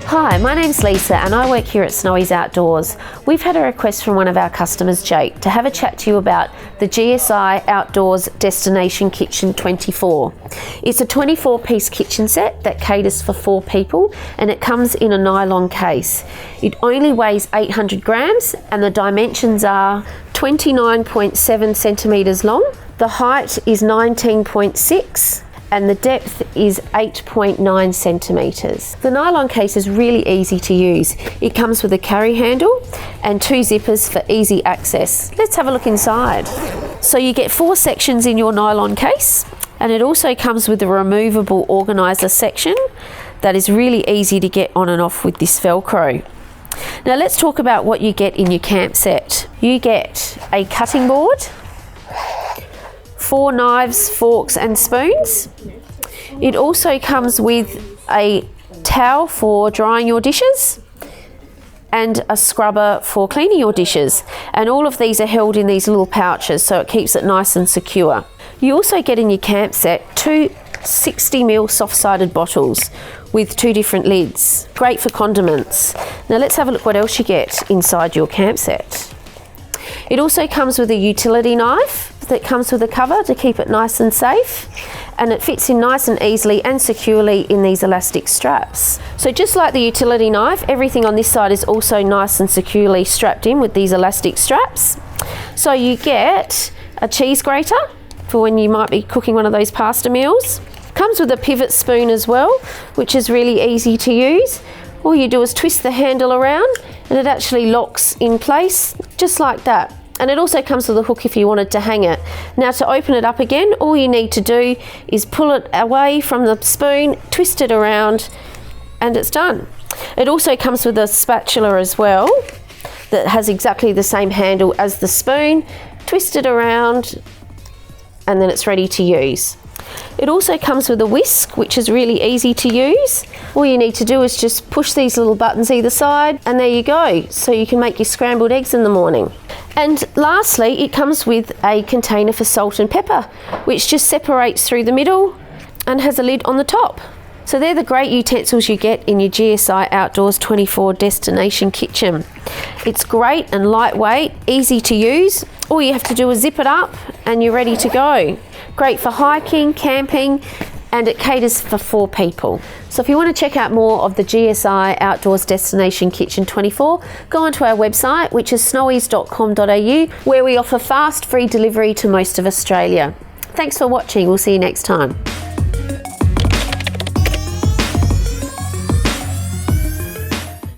Hi, my name's Lisa and I work here at GSI Outdoors. We've had a request from one of our customers, Jake, to have a chat to you about the GSI Outdoors Destination Kitchen 24. It's a 24-piece kitchen set that caters for 4 people and it comes in a nylon case. It only weighs 800 grams and the dimensions are 29.7 centimetres long, the height is 19.6 and the depth is 8.9 centimetres. The nylon case is really easy to use. It comes with a carry handle and 2 zippers for easy access. Let's have a look inside. So you get 4 sections in your nylon case, and it also comes with a removable organiser section that is really easy to get on and off with this Velcro. Now let's talk about what you get in your camp set. You get a cutting board, 4 knives, forks and spoons. It also comes with a towel for drying your dishes and a scrubber for cleaning your dishes. And all of these are held in these little pouches so it keeps it nice and secure. You also get in your camp set 2 60ml soft-sided bottles with 2 different lids. Great for condiments. Now let's have a look what else you get inside your camp set. It also comes with a utility knife that comes with a cover to keep it nice and safe, and it fits in nice and easily and securely in these elastic straps. So just like the utility knife, everything on this side is also nice and securely strapped in with these elastic straps. So you get a cheese grater for when you might be cooking one of those pasta meals. Comes with a pivot spoon as well, which is really easy to use. All you do is twist the handle around and it actually locks in place just like that. And it also comes with a hook if you wanted to hang it. Now to open it up again, all you need to do is pull it away from the spoon, twist it around, and it's done. It also comes with a spatula as well that has exactly the same handle as the spoon. Twist it around and then it's ready to use. It also comes with a whisk, which is really easy to use. All you need to do is just push these little buttons either side and there you go. So you can make your scrambled eggs in the morning. And lastly, it comes with a container for salt and pepper, which just separates through the middle and has a lid on the top. So they're the great utensils you get in your GSI Outdoors 24 Destination Kitchen. It's great and lightweight, easy to use. All you have to do is zip it up and you're ready to go. Great for hiking, camping, and it caters for 4 people. So if you want to check out more of the GSI Outdoors Destination Kitchen 24, go onto our website, which is snowies.com.au, where we offer fast, free delivery to most of Australia. Thanks for watching. We'll see you next time.